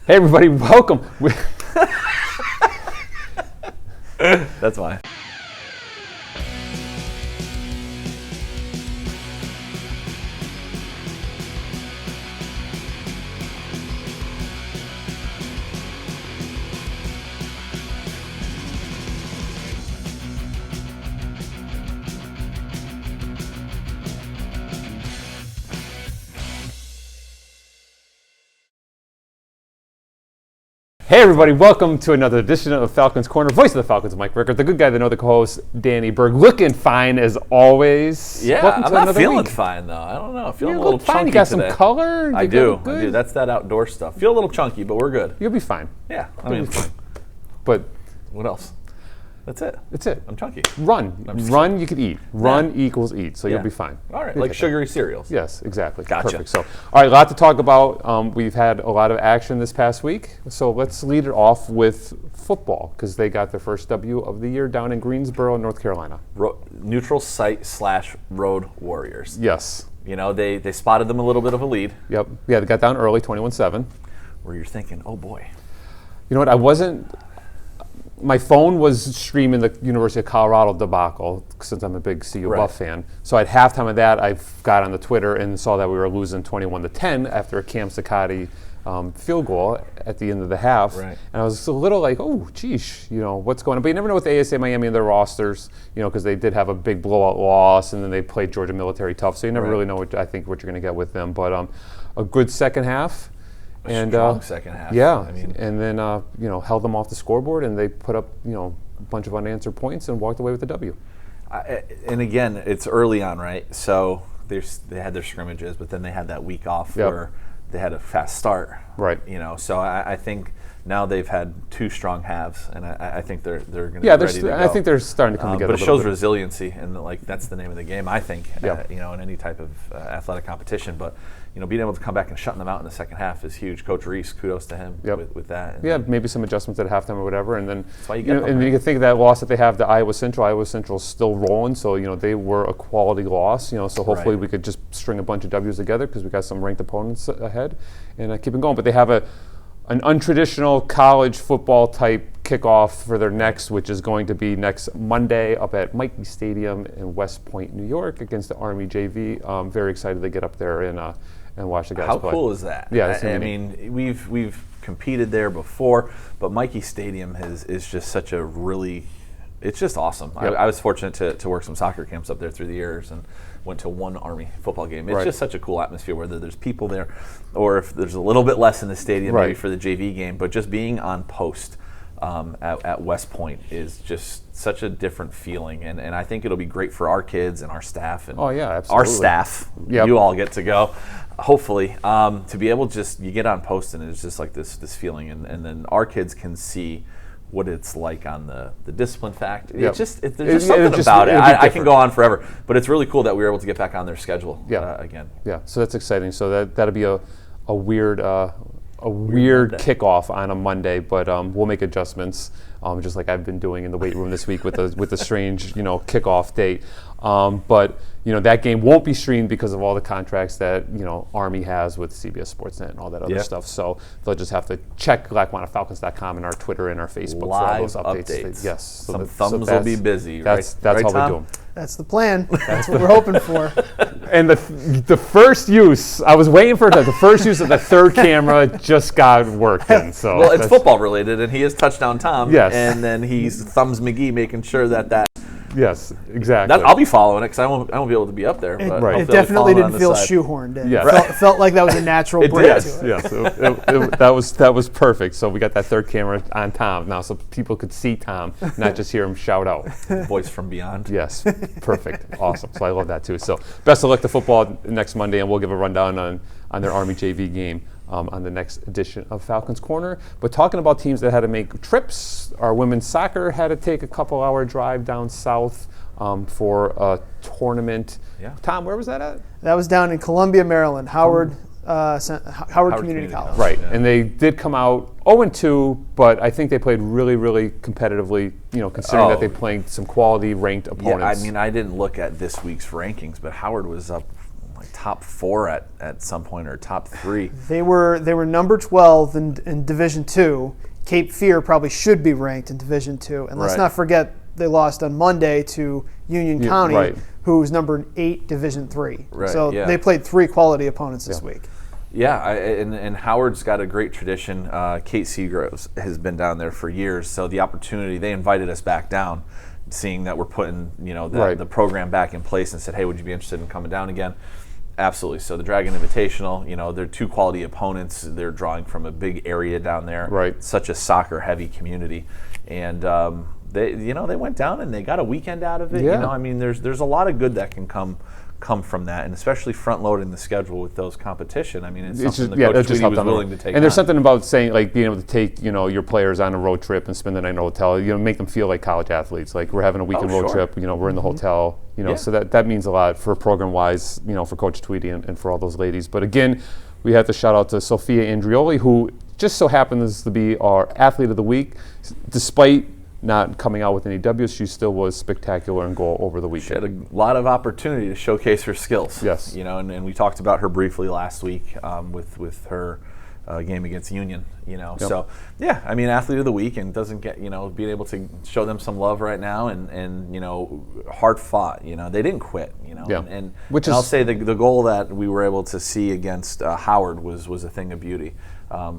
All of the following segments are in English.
Hey everybody, welcome. That's fine. Hey everybody, welcome to another edition of Falcons Corner. Voice of the Falcons, Mike Rickard, the good guy, the know the co-host, Danny Berg, looking fine as always. Yeah, welcome I'm not feeling fine though. I don't know. I'm feeling a little fine. chunky You got today. some color. I do. That's that outdoor stuff. Feel a little chunky, but we're good. You'll be fine. Yeah, I mean, but what else? That's it. That's it. I'm chunky. Run. You can eat. Run equals eat. So you'll be fine. All right, like sugary cereals. Yes, exactly. Gotcha. Perfect. So, all right, a lot to talk about. We've had a lot of action this past week. So let's lead it off with football because they got their first W of the year down in Greensboro, North Carolina. Neutral site / road warriors. Yes. You know, they spotted them a little bit of a lead. Yep. Yeah, they got down early, 21-7. Where you're thinking, oh boy. You know what? My phone was streaming the University of Colorado debacle since I'm a big CU Buff fan. So at halftime of that, I got on the Twitter and saw that we were losing 21-10 after a Cam Sicati field goal at the end of the half. Right. And I was a little like, oh, geez, what's going on? But you never know with ASA Miami and their rosters, because they did have a big blowout loss and then they played Georgia Military tough. So you never really know what you're going to get with them. But a good second half. Strong second half. Yeah, and then held them off the scoreboard, and they put up a bunch of unanswered points and walked away with the W. And again, it's early on, right? So they had their scrimmages, but then they had that week off where they had a fast start, right? So I think now they've had two strong halves, and I think they're going to be ready to go. I think they're starting to come together. But it shows resiliency, and that's the name of the game, I think. Yeah. In any type of athletic competition, but. Being able to come back and shutting them out in the second half is huge. Coach Reese, kudos to him with that. And maybe some adjustments at halftime or whatever, and then that's why you get them, and you can think of that loss that they have to Iowa Central. Iowa Central's still rolling, so they were a quality loss. So hopefully we could just string a bunch of W's together because we got some ranked opponents ahead and keep it going. But they have an untraditional college football type kickoff for their next, which is going to be next Monday up at Michie Stadium in West Point, New York, against the Army JV. Very excited to get up there and watch the guys play. How cool is that? Yeah, I mean, we've competed there before, but Michie Stadium is just such a really, it's just awesome. Yep. I was fortunate to work some soccer camps up there through the years and went to one Army football game. It's just such a cool atmosphere, whether there's people there or if there's a little bit less in the stadium maybe for the JV game, but just being on post at West Point is just such a different feeling, and I think it'll be great for our kids and our staff and our staff. You all get to go, hopefully, to be able to you get on post and it's just like this feeling, and then our kids can see what it's like on the discipline fact. There's just something about it. I can go on forever, but it's really cool that we were able to get back on their schedule again. Yeah, so that's exciting. So that'll be a weird kickoff on a Monday, but we'll make adjustments, just like I've been doing in the weight room this week with the strange kickoff date. But that game won't be streamed because of all the contracts that Army has with CBS Sportsnet and all that other stuff. So they'll just have to check LackawannaFalcons.com and our Twitter and our Facebook for all those updates. Yes, some thumbs will be busy. That's how we do them. That's the plan. That's what we're hoping for. And the first use, I was waiting for the first use of the third camera just got working. So well, it's football related, and he is touchdown Tom. Yes. And then he's thumbs McGee, making sure that. Yes, exactly. I'll be following it because I won't be able to be up there. But it definitely didn't feel shoehorned in. Yeah. It felt like that was a natural break to it. Yes, that was perfect. So we got that third camera on Tom now, so people could see Tom, not just hear him shout out. Voice from beyond. Yes, perfect, awesome. So I love that too. So best of luck to football next Monday, and we'll give a rundown on their Army JV game on the next edition of Falcons Corner. But talking about teams that had to make trips, our women's soccer had to take a couple-hour drive down south for a tournament. Yeah. Tom, where was that at? That was down in Columbia, Maryland, Howard Community College. Right, and they did come out 0-2, but I think they played really, really competitively, considering that they played some quality ranked opponents. Yeah, I didn't look at this week's rankings, but Howard was up like top 4 at some point, or top 3. They were number 12 in Division II. Cape Fear probably should be ranked in Division II. And let's not forget they lost on Monday to Union County, who's number 8 Division III. Right, so they played 3 quality opponents this week. Yeah, and Howard's got a great tradition. Kate Seagroves has been down there for years, so the opportunity, they invited us back down, seeing that we're putting the program back in place, and said, hey, would you be interested in coming down again? Absolutely. So the Dragon Invitational, they're 2 quality opponents. They're drawing from a big area down there. Right. Such a soccer-heavy community, and they went down and they got a weekend out of it. Yeah. There's a lot of good that can come from that, and especially front-loading the schedule with those competition. It's something the Coach Tweedy was willing to take. And there's something about saying, like, being able to take your players on a road trip and spend the night in a hotel. Make them feel like college athletes. Like, we're having a weekend road trip. We're in the hotel. So that means a lot for program-wise. For Coach Tweedy and for all those ladies. But again, we have to shout out to Sophia Andreoli, who just so happens to be our athlete of the week, despite not coming out with any W's, she still was spectacular in goal over the weekend. She had a lot of opportunity to showcase her skills. Yes. And we talked about her briefly last week with her game against Union. Yep. So athlete of the week, and doesn't get being able to show them some love right now, and hard fought. They didn't quit. And I'll say the goal that we were able to see against Howard was a thing of beauty. A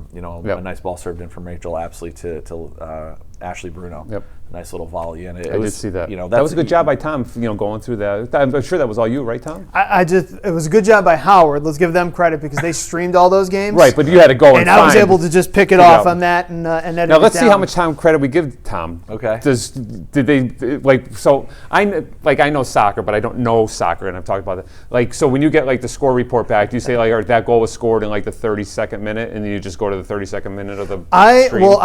nice ball served in from Rachel Apsley to Ashley Bruno. Yep. Nice little volley, and I did see that. That was a good job by Tom. Going through that. I'm sure that was all you, right, Tom? It was a good job by Howard. Let's give them credit because they streamed all those games. Right, but you had to go and I was able to just pick it off on that and edit it Now let's down. see how much time credit we give Tom. Okay. Did they so I know soccer, but I don't know soccer, and I've talked about that. So when you get the score report back, do you say or that goal was scored in the 32nd minute, and then you just go to the 32nd minute of the stream? Or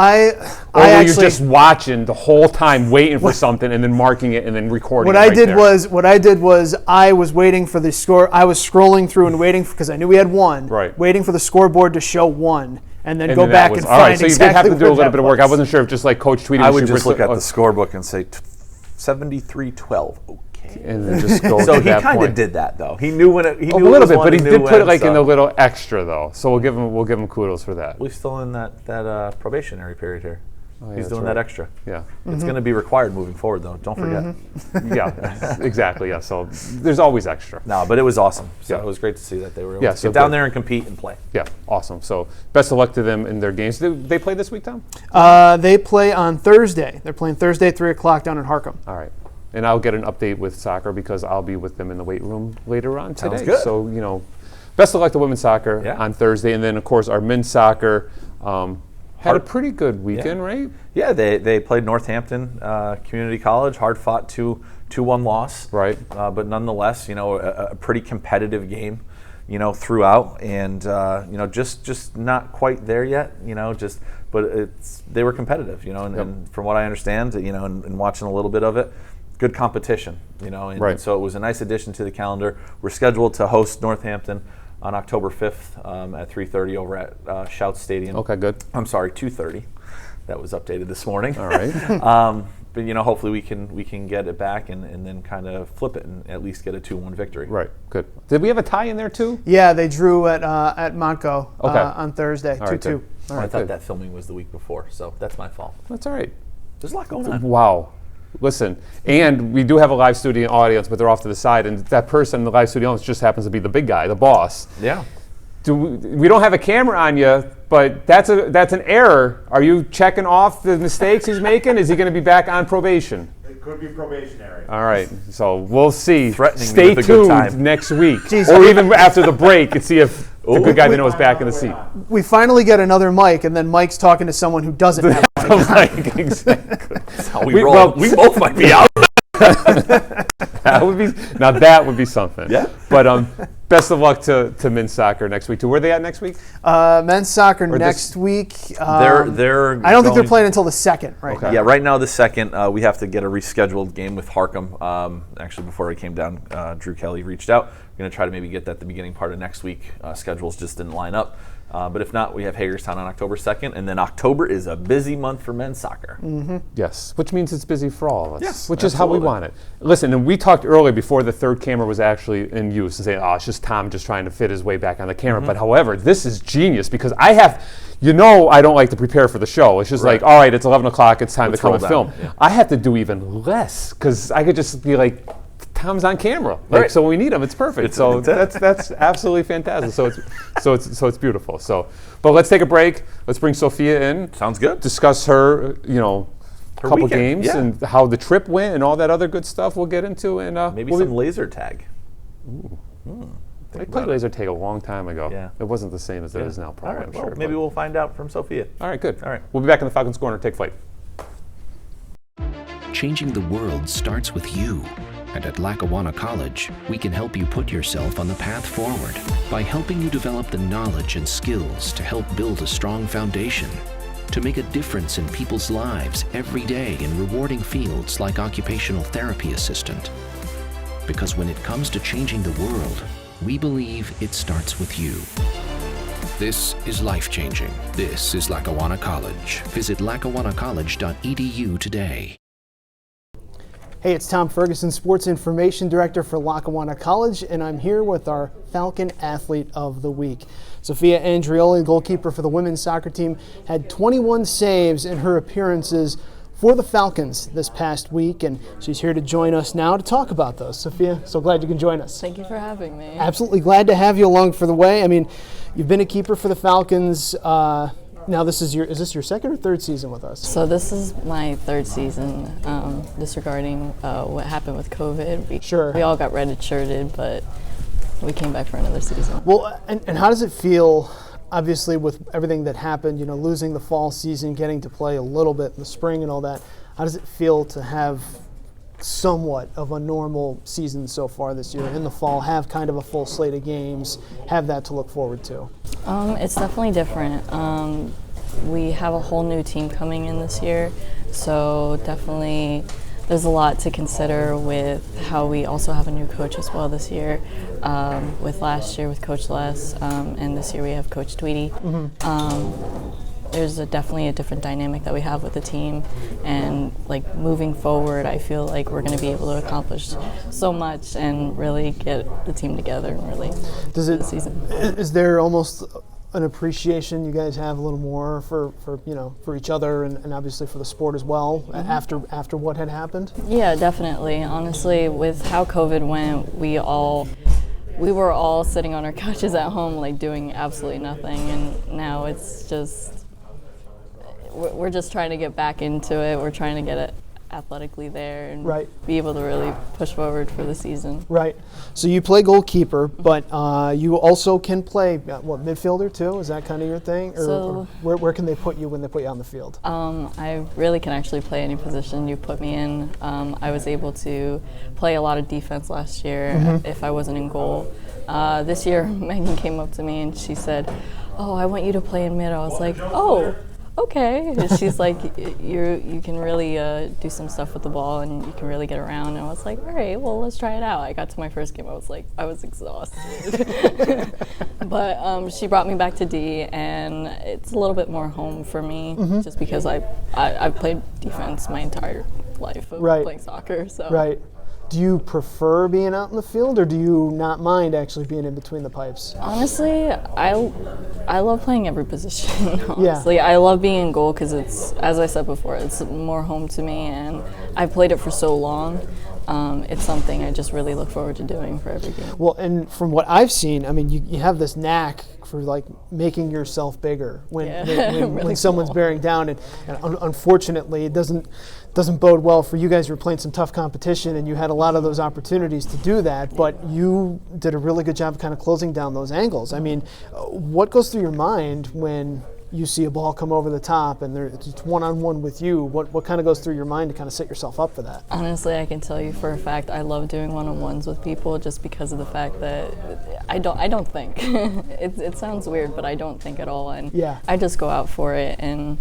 were you just watching the whole time, waiting for something, and then marking it, and then recording what it? What I did was I was waiting for the score. I was scrolling through and waiting because I knew we had 1. Right. Waiting for the scoreboard to show 1, and then go then back and all right, find so exactly you did have to do a where little bit of work. was. I wasn't sure if just like Coach Tweedy. I would just look at the scorebook and say 73-12. Okay. And then just go. So to he that kind point. of did that though. He knew when it. He knew a little it was bit, one, but he did put it in a little extra though. So we'll give him kudos for that. We're still in that probationary period here. Oh, yeah, he's doing right. that extra. Yeah. It's going to be required moving forward, though. Don't forget. Yeah, exactly. Yeah. So there's always extra. No, but it was awesome. So Yeah. it was great to see that they were able to so get down good. there and compete and play. Yeah, awesome. So best of luck to them in their games. They play this week, Tom? They play on Thursday. They're playing Thursday, 3 o'clock down in Harcum. All right. And I'll get an update with soccer because I'll be with them in the weight room later on today. Sounds good. So, best of luck to women's soccer on Thursday. And then, of course, our men's soccer had a pretty good weekend, right? Yeah, they played Northampton Community College, hard-fought 2-1 loss. Right. But nonetheless, a pretty competitive game, throughout. And, just not quite there yet, but they were competitive, and from what I understand, and watching a little bit of it, good competition, and so it was a nice addition to the calendar. We're scheduled to host Northampton on October 5th at 3:30 over at Shout Stadium. Okay, good. I'm sorry, 2:30. That was updated this morning. All right. But hopefully we can get it back and then kind of flip it and at least get a 2-1 victory. Right. Good. Did we have a tie in there too? Yeah, they drew at Montco Okay. on Thursday, 2-2. All right, I thought good. that filming was the week before, so that's my fault. That's all right. There's a lot going on. Wow. Listen, and we do have a live studio audience, but they're off to the side, and that person in the live studio audience just happens to be the big guy, the boss. Yeah. We don't have a camera on you, but that's an error. Are you checking off the mistakes he's making? Is he going to be back on probation? It could be probationary. All right, so we'll see. Threatening me Stay with a good time. tuned next week, Jeez. or even after the break, and see if the good guy they know is back in the seat. We finally get another mic, and then Mike's talking to someone who doesn't have a mic. Like, exactly. That's how we roll. We both might be out. That would be something. Yeah. But best of luck to men's soccer next week. Where are they at next week? Men's soccer Or next week. They're I don't think they're playing until the 2nd right Okay. now. Yeah, right now the 2nd, we have to get a rescheduled game with Harcum. Actually, before I came down, Drew Kelly reached out. We're going to try to maybe get that the beginning part of next week. Schedules just didn't line up. But if not, we have Hagerstown on October 2nd, and then October is a busy month for men's soccer. Mm-hmm. Yes, which means it's busy for all of us, yes, which is how we want it. Listen, and we talked earlier before the third camera was actually in use and saying, it's just Tom just trying to fit his way back on the camera. But however, this is genius because I don't like to prepare for the show. It's just like, all right, it's 11 o'clock, it's time to come and film. Yeah. I have to do even less because I could just be like, Tom's on camera, so when we need him, it's perfect. That's absolutely fantastic. So it's beautiful. But let's take a break. Let's bring Sophia in. Sounds good. Discuss her, couple weekend, games and how the trip went and all that other good stuff we'll get into. And maybe some laser tag. I played laser tag a long time ago. Yeah. It wasn't the same as it is now, probably. All right, I'm well, sure. maybe we'll find out from Sophia. All right, good. All right. We'll be back in the Falcons Corner. Take flight. Changing the world starts with you. And at Lackawanna College, we can help you put yourself on the path forward by helping you develop the knowledge and skills to help build a strong foundation, to make a difference in people's lives every day in rewarding fields like occupational therapy assistant. Because when it comes to changing the world, we believe it starts with you. This is life-changing. This is Lackawanna College. Visit lackawannacollege.edu today. Hey, it's Tom Ferguson, Sports Information Director for Lackawanna College, and I'm here with our Falcon Athlete of the Week. Sophia Andreoli, goalkeeper for the women's soccer team, had 21 saves in her appearances for the Falcons this past week, and she's here to join us now to talk about those. Sophia, so glad you can join us. Thank you for having me. Absolutely glad to have you along for the way. I mean, you've been a keeper for the Falcons. Now, is this your second or third season with us? So this is my third season, disregarding what happened with COVID. We all got redshirted, but we came back for another season. Well, and how does it feel, obviously, with everything that happened, losing the fall season, getting to play a little bit in the spring and all that, how does it feel to have somewhat of a normal season so far this year in the fall, have kind of a full slate of games, have that to look forward to? It's definitely different. We have a whole new team coming in this year, so definitely there's a lot to consider with how we also have a new coach as well this year, with last year with Coach Les, and this year we have Coach Tweedy. There's definitely a different dynamic that we have with the team, and moving forward, I feel like we're going to be able to accomplish so much and really get the team together and really the season. Is there almost an appreciation you guys have a little more for each other and obviously for the sport as well after what had happened? Yeah, definitely. Honestly, with how COVID went, we were all sitting on our couches at home doing absolutely nothing, and now it's just we're just trying to get back into it. We're trying to get it athletically there and be able to really push forward for the season. Right. So you play goalkeeper, but you also can play midfielder too? Is that kind of your thing? Or where can they put you when they put you on the field? I really can actually play any position you put me in. I was able to play a lot of defense last year if I wasn't in goal. This year, Megan came up to me and she said, "Oh, I want you to play in mid." I was like, "Oh, okay." She's like, you can really do some stuff with the ball and you can really get around. And I was like, all right, well, let's try it out. I got to my first game, I was exhausted. But she brought me back to D, and it's a little bit more home for me just because I've played defense my entire life of playing soccer. So. Right. Do you prefer being out in the field, or do you not mind actually being in between the pipes? Honestly, I love playing every position. Honestly, I love being in goal because it's, as I said before, it's more home to me, and I've played it for so long. It's something I just really look forward to doing for every game. Well, and from what I've seen, I mean, you have this knack for making yourself bigger when really someone's bearing down, and unfortunately, it doesn't bode well for you guys. You were playing some tough competition, and you had a lot of those opportunities to do that, but you did a really good job of kind of closing down those angles. I mean, what goes through your mind when you see a ball come over the top and it's one-on-one with you? What kind of goes through your mind to kind of set yourself up for that? Honestly, I can tell you for a fact I love doing one-on-ones with people just because of the fact that I don't think. It sounds weird, but I don't think at all, and I just go out for it, and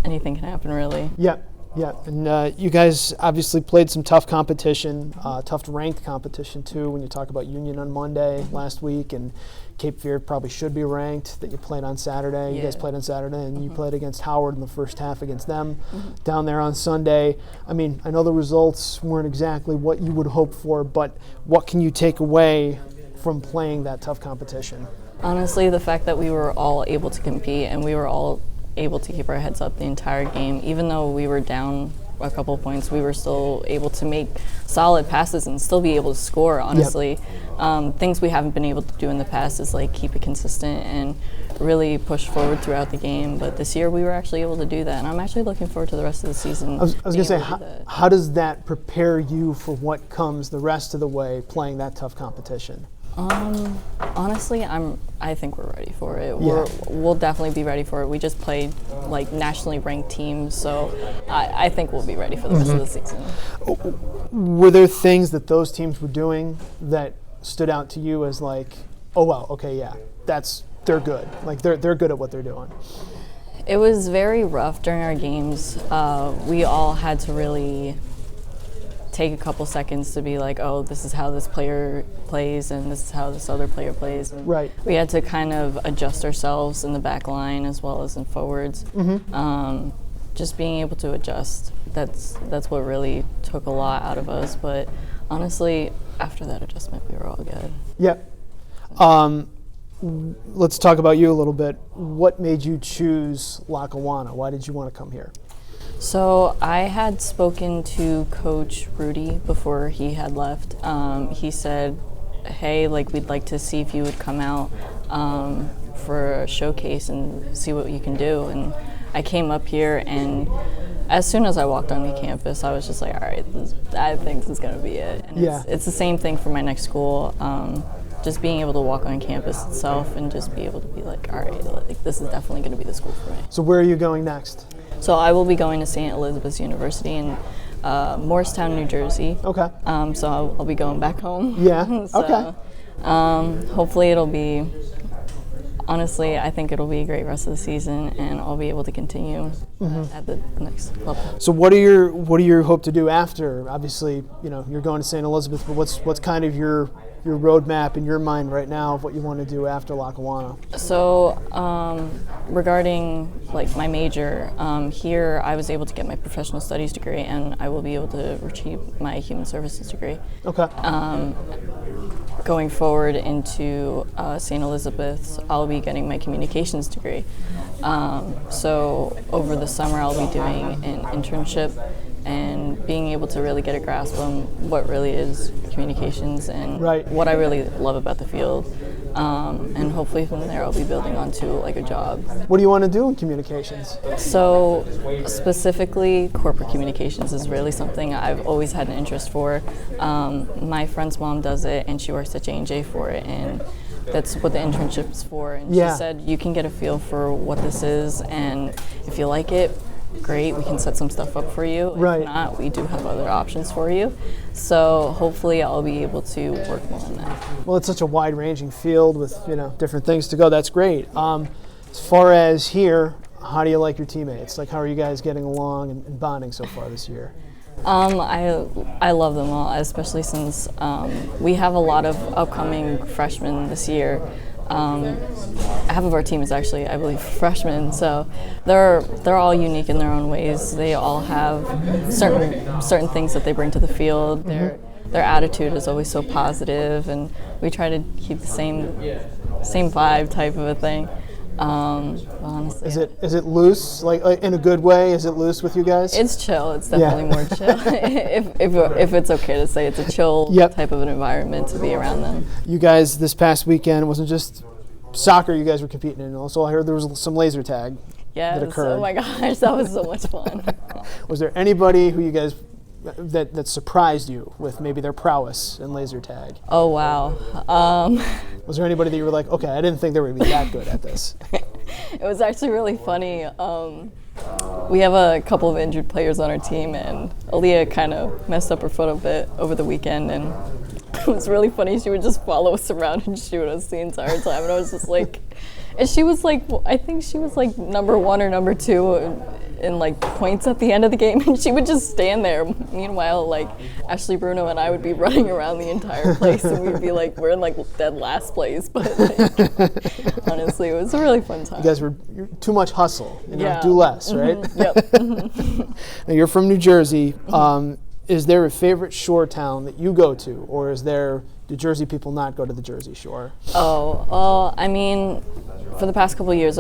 anything can happen, really. Yeah. Yeah, and you guys obviously played some tough competition, tough ranked competition too. When you talk about Union on Monday last week, and Cape Fear probably should be ranked. That you played on Saturday. Yeah. You guys played on Saturday, and you played against Howard in the first half against them down there on Sunday. I mean, I know the results weren't exactly what you would hope for, but what can you take away from playing that tough competition? Honestly, the fact that we were all able to compete and we were all able to keep our heads up the entire game, even though we were down a couple points, we were still able to make solid passes and still be able to score, honestly. Yep. Things we haven't been able to do in the past is like keep it consistent and really push forward throughout the game. But this year we were actually able to do that, and I'm actually looking forward to the rest of the season. I was going to say, how does that prepare you for what comes the rest of the way playing that tough competition? Honestly, I think we're ready for it. Yeah. We'll definitely be ready for it. We just played like nationally ranked teams, so I think we'll be ready for the rest of the season. Were there things that those teams were doing that stood out to you as like, oh wow, okay, yeah, they're good. Like they're good at what they're doing? It was very rough during our games. We all had to really take a couple seconds to be like, oh, this is how this player plays and this is how this other player plays. And right. We had to kind of adjust ourselves in the back line as well as in forwards. Just being able to adjust, that's what really took a lot out of us. But honestly, after that adjustment, we were all good. Yeah. Let's talk about you a little bit. What made you choose Lackawanna? Why did you want to come here? So I had spoken to Coach Rudy before he had left. He said, hey, like we'd like to see if you would come out for a showcase and see what you can do. And I came up here, and as soon as I walked on the campus, I was just like, all right, I think this is going to be it. And it's the same thing for my next school. Just being able to walk on campus itself and just be able to be like, all right, like, this is definitely going to be the school for me. So where are you going next? So I will be going to St. Elizabeth's University in Morristown, New Jersey. Okay. So I'll be going back home. Yeah. So, okay. Hopefully it'll be, honestly, I think it'll be a great rest of the season, and I'll be able to continue at the next level. So what do you hope to do after? Obviously, you're going to St. Elizabeth, but what's kind of your roadmap in your mind right now of what you want to do after Lackawanna? So regarding like my major, here I was able to get my professional studies degree, and I will be able to achieve my human services degree. Okay. Going forward into St. Elizabeth's, I'll be getting my communications degree. So over the summer I'll be doing an internship and being able to really get a grasp on what really is communications and what I really love about the field. And hopefully from there I'll be building onto like a job. What do you want to do in communications? So specifically corporate communications is really something I've always had an interest for. My friend's mom does it, and she works at J&J for it, and that's what the internship's for. And she said you can get a feel for what this is, and if you like it, great, we can set some stuff up for you. If not, we do have other options for you. So hopefully I'll be able to work more on that. Well, it's such a wide-ranging field with different things to go. That's great. As far as here, how do you like your teammates? Like, how are you guys getting along and bonding so far this year? I love them all, especially since we have a lot of upcoming freshmen this year. Half of our team is actually, I believe, freshmen, so they're all unique in their own ways. They all have certain things that they bring to the field. Their attitude is always so positive, and we try to keep the same vibe type of a thing. Honestly, is it loose, like in a good way? Is it loose with you guys? It's chill. It's definitely more chill. if it's okay to say, it's a chill type of an environment to be around them. You guys this past weekend wasn't just soccer you guys were competing in. Also, I heard there was some laser tag that occurred. Oh my gosh, that was so much fun. Was there anybody who you guys that surprised you with maybe their prowess in laser tag? Oh wow. Was there anybody that you were like, okay, I didn't think they were going to be that good at this? It was actually really funny. We have a couple of injured players on our team, and Aaliyah kind of messed up her foot a bit over the weekend, and it was really funny. She would just follow us around and shoot us the entire time, and I was just like, and she was like, I think she was like number 1 or number 2 in like points at the end of the game, and she would just stand there. Meanwhile, like Ashley Bruno and I would be running around the entire place, and we'd be like, we're in like dead last place. But like, honestly, it was a really fun time. You guys were too much hustle. Do less, right? Yep. Now you're from New Jersey. Is there a favorite shore town that you go to, or do Jersey people not go to the Jersey Shore? Oh, well, I mean, for the past couple of years,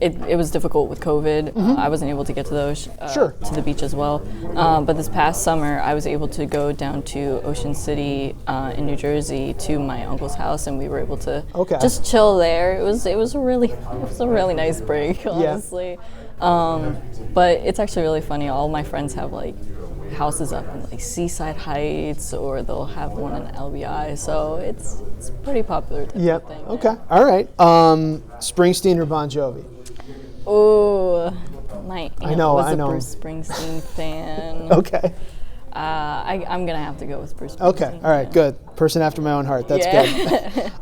it was difficult with COVID. I wasn't able to get to to the beach as well. But this past summer, I was able to go down to Ocean City in New Jersey to my uncle's house, and we were able to just chill there. It was a really nice break, honestly. But it's actually really funny. All my friends have like houses up in like Seaside Heights, or they'll have one in LBI. So it's pretty popular type of thing. Okay. All right. Springsteen or Bon Jovi? Oh, I was a Bruce Springsteen fan. Okay. I'm gonna have to go with Bruce Springsteen. Okay. All right. Good. Person after my own heart. That's good.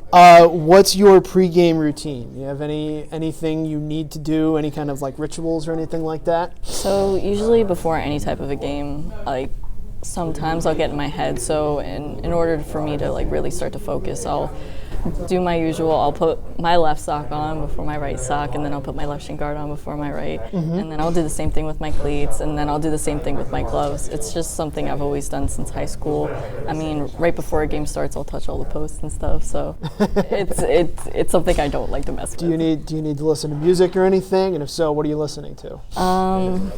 What's your pregame routine? You have anything you need to do? Any kind of like rituals or anything like that? So usually before any type of a game, like sometimes I'll get in my head. So in order for me to like really start to focus, I'll do my usual. I'll put my left sock on before my right sock, and then I'll put my left shin guard on before my right, and then I'll do the same thing with my cleats, and then I'll do the same thing with my gloves. It's just something I've always done since high school. I mean, right before a game starts, I'll touch all the posts and stuff. So it's something I don't like to mess with. Do you need to listen to music or anything? And if so, what are you listening to?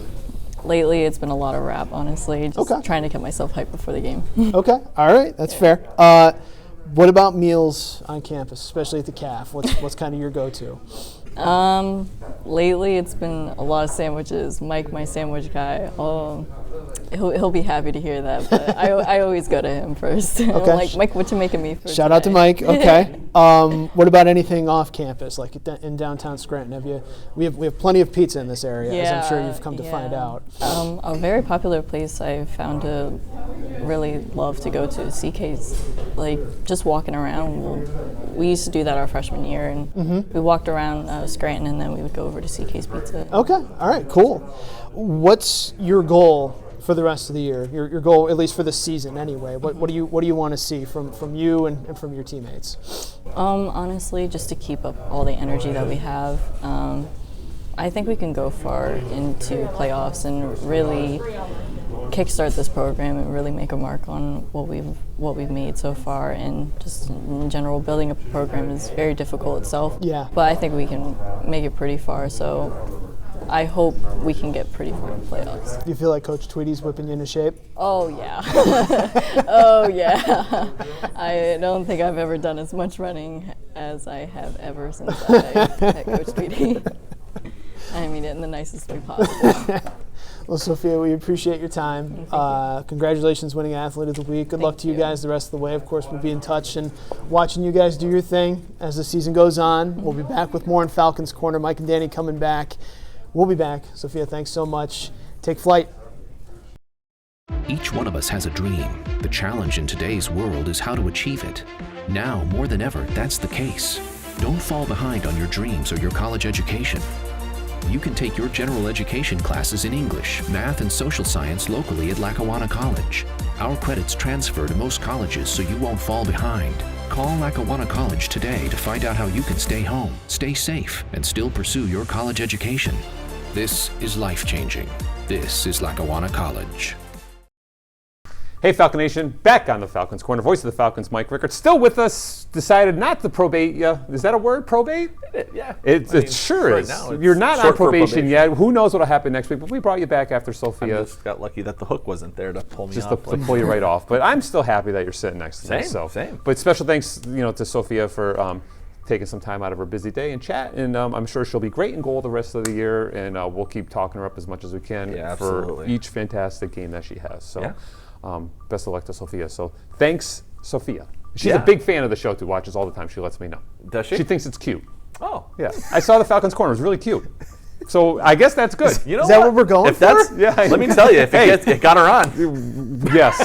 Lately, it's been a lot of rap, honestly. Just trying to get myself hyped before the game. Okay, all right, that's fair. What about meals on campus, especially at the CAF? What's kind of your go-to? Lately, it's been a lot of sandwiches. Mike, my sandwich guy, he'll be happy to hear that. But I always go to him first. Okay. Like, Mike, what you making me for? Shout out to Mike. Okay. What about anything off campus, like in downtown Scranton? We have plenty of pizza in this area, as I'm sure you've come to find out. A very popular place I found to really love to go to is CK's. Like just walking around, we used to do that our freshman year, and we walked around Scranton, and then we would go over to CK's Pizza. Okay, all right, cool. What's your goal for the rest of the year? Your goal, at least for the season, anyway. What do you want to see from you and from your teammates? Honestly, just to keep up all the energy that we have. I think we can go far into playoffs and really kickstart this program and really make a mark on what we've made so far. And just in general, building a program is very difficult itself. Yeah. But I think we can make it pretty far. So I hope we can get pretty far in playoffs. Do you feel like Coach Tweedy's whipping you into shape? Oh yeah. Oh yeah. I don't think I've ever done as much running as I have ever since I met Coach Tweedy. I mean it in the nicest way possible. Well, Sophia, we appreciate your time. Congratulations winning Athlete of the Week. Good luck to you guys the rest of the way. Of course, we'll be in touch and watching you guys do your thing as the season goes on. We'll be back with more in Falcons Corner. Mike and Danny coming back. We'll be back. Sophia, thanks so much. Take flight. Each one of us has a dream. The challenge in today's world is how to achieve it. Now, more than ever, that's the case. Don't fall behind on your dreams or your college education. You can take your general education classes in English, math, and social science locally at Lackawanna College. Our credits transfer to most colleges so you won't fall behind. Call Lackawanna College today to find out how you can stay home, stay safe, and still pursue your college education. This is life-changing. This is Lackawanna College. Hey Falcon Nation, back on the Falcons Corner. Voice of the Falcons, Mike Rickert, still with us. Decided not to probate you. Is that a word, probate? Yeah. It sure is. You're not on probation yet. Who knows what'll happen next week? But we brought you back after Sophia. I just got lucky that the hook wasn't there to pull me just off. to pull you right off. But I'm still happy that you're sitting next to me. Same. But special thanks, to Sophia for taking some time out of her busy day and chat. And I'm sure she'll be great in goal the rest of the year. And we'll keep talking her up as much as we can for each fantastic game that she has. So. Yeah. Best of luck to Sophia. So thanks, Sophia. She's a big fan of the show too. Watches all the time. She lets me know. Does she? She thinks it's cute. Oh. Yeah. I saw the Falcons Corner. It was really cute. So I guess that's good. Is that what we're going for? Let me tell you, if it got her on. Yes,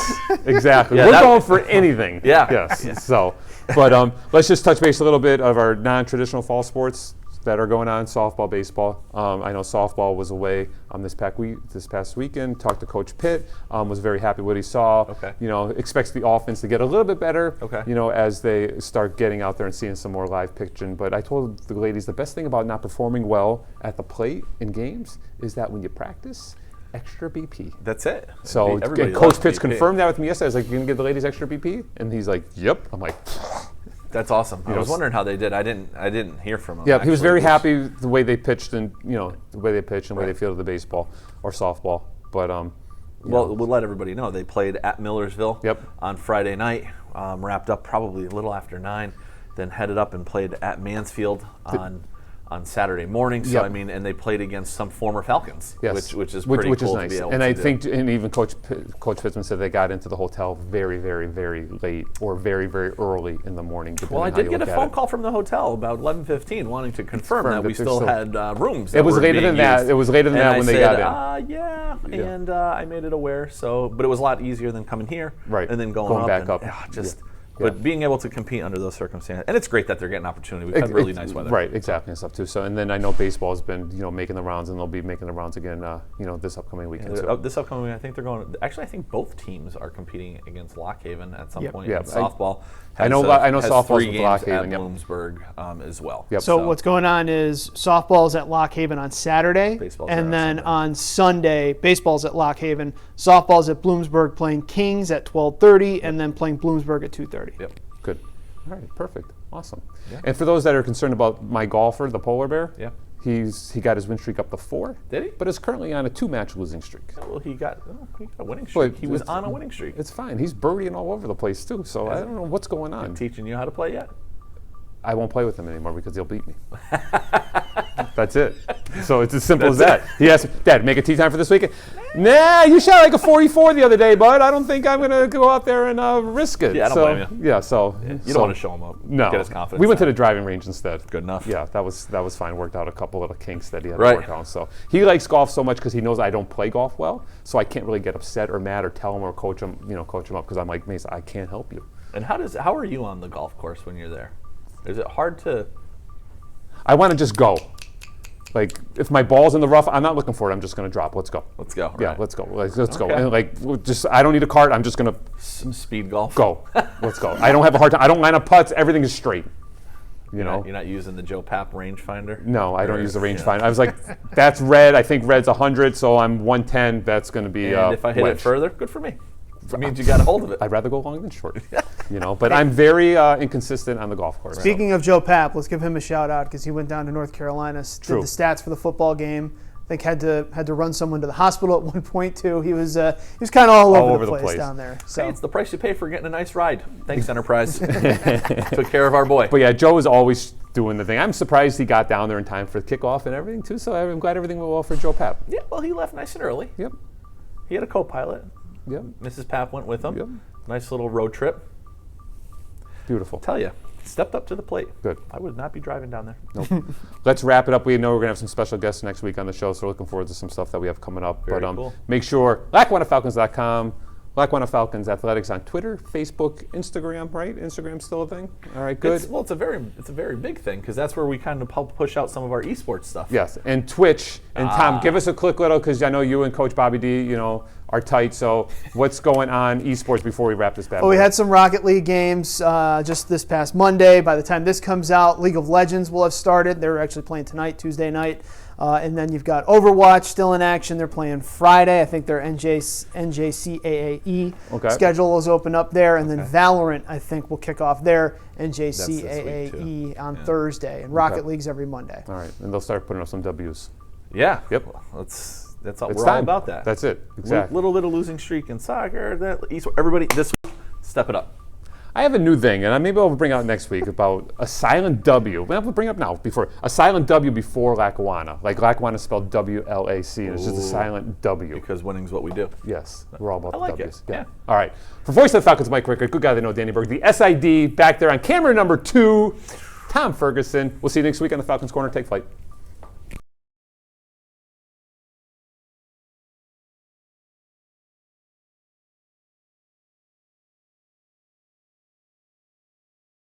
exactly. We're going for anything. Yeah. Yes. Yeah. So, but let's just touch base a little bit of our non-traditional fall sports. that are going on, softball, baseball. I know softball was away this past weekend. Talked to Coach Pitt. Was very happy with what he saw. Okay. Expects the offense to get a little bit better. Okay. As they start getting out there and seeing some more live pitching. But I told the ladies the best thing about not performing well at the plate in games is that when you practice, extra BP. That's it. So Coach Pitts confirmed that with me yesterday. I was like, "You gonna give the ladies extra BP?" And he's like, "Yep." I'm like, "That's awesome." I was wondering how they did. I didn't hear from him. Yeah, he was very happy the way they pitched and the way they pitched and the way they fielded the baseball or softball. But well, we'll let everybody know they played at Millersville. Yep. On Friday night. Wrapped up probably a little after 9, then headed up and played at Mansfield on Saturday morning. So Yep. and they played against some former Falcons, yes. which is pretty cool nice. to be able and to I do. think, and even Coach Pittman said they got into the hotel very, very, very late or very, very early in the morning. Well, I did get a phone call from the hotel about 11:15 wanting to confirm that we still had rooms. It was later than that. It was later than that when they got in. Yeah, and I made it aware. But it was a lot easier than coming here, right? And then going back up. But being able to compete under those circumstances, and it's great that they're getting opportunity. We've had really nice weather. Right, exactly, and stuff too. So, and then I know baseball has been, making the rounds, and they'll be making the rounds again, this upcoming weekend. This upcoming weekend, I think they're going. Actually, I think both teams are competing against Lockhaven at some point. Yeah, softball. I know softball's 3 with games Lockhaven. at Bloomsburg as well. Yep. So what's going on is softball's at Lockhaven on Saturday, Baseball's and on then Sunday. on Sunday, baseball's at Lockhaven, softball's at Bloomsburg playing Kings at 12:30, and then playing Bloomsburg at 2:30. Yep. Good. All right, perfect. Awesome. Yeah. And for those that are concerned about my golfer, the polar bear, Yeah. he got his win streak up to 4. Did he? But is currently on a 2-match losing streak. Well, he got a winning streak. But He was on a winning streak. It's fine. He's birdieing all over the place too. So I don't know what's going on. Teaching you how to play yet? I won't play with him anymore because he'll beat me. That's it. So it's as simple as that. He asked me, "Dad, make a tee time for this weekend?" Nah, you shot like a 44 the other day, bud. I don't think I'm going to go out there and risk it. Yeah, I don't blame you. Yeah, so. You don't want to show him up. No. Get his confidence. We went to the driving range instead. Good enough. Yeah, that was fine. Worked out a couple little kinks that he had Right. to work on. So he likes golf so much because he knows I don't play golf well. So I can't really get upset or mad or tell him or coach him up because I'm like, Mason, I can't help you. And how are you on the golf course when you're there? Is it hard to? I want to just go. Like, if my ball's in the rough, I'm not looking for it. I'm just going to drop. Let's go. Let's go. Yeah, right. let's go. Let's go. Okay. And I don't need a cart. I'm just going to Some speed golf. go. Let's go. I don't have a hard time. I don't line up putts. Everything is straight. You know? You're not using the Joe Papp rangefinder? No, I don't use the rangefinder. I was like, that's red. I think red's 100, so I'm 110. That's going to be And if I hit wedge. it further, good for me. It means you got a hold of it. I'd rather go long than short. But I'm very inconsistent on the golf course. Speaking of Joe Papp, let's give him a shout out because he went down to North Carolina, did True. the stats for the football game. I think had to run someone to the hospital at one point too. He was kind of all over the place down there. So Hey, it's the price you pay for getting a nice ride. Thanks, Enterprise. Took care of our boy. But yeah, Joe is always doing the thing. I'm surprised he got down there in time for the kickoff and everything too. So I'm glad everything went well for Joe Papp. Yeah, well, he left nice and early. Yep. He had a co-pilot. Yep. Mrs. Papp went with him. Yep. Nice little road trip. Beautiful. Tell you, stepped up to the plate. Good. I would not be driving down there. Nope. Let's wrap it up. We know we're going to have some special guests next week on the show, so we're looking forward to some stuff that we have coming up. Very But cool. Make sure, LackawannaFalcons.com, Lackawanna Falcons Athletics on Twitter, Facebook, Instagram, right? Instagram's still a thing? All right, good. It's a very big thing because that's where we kind of help push out some of our esports stuff. Yes, and Twitch. And Tom, give us a quick little, because I know you and Coach Bobby D, are tight. So what's going on esports before we wrap this bad Well, we boy? had some Rocket League games just this past Monday. By the time this comes out, League of Legends will have started. They're actually playing tonight, Tuesday night. And then you've got Overwatch still in action. They're playing Friday. I think their NJCAAE schedule is open up there. And then Valorant, I think, will kick off their NJCAAE on Thursday. And Rocket League's every Monday. All right, and they'll start putting up some W's. Yeah. Yep. That's all, It's we're all time. about that. That's it. Exactly. Little bit of losing streak in soccer. Everybody this week, step it up. I have a new thing, and maybe I'll bring out next week about a silent W. I'll bring it up now. A silent W before Lackawanna. Like Lackawanna spelled WLAC, and it's just a silent W. Because winning's what we do. Yes, we're all about I like the it. W's. Yeah. All right. For Voice of the Falcons, Mike Rickard, good guy they know, Danny Berg, the SID back there on camera number 2, Tom Ferguson. We'll see you next week on the Falcons Corner. Take flight.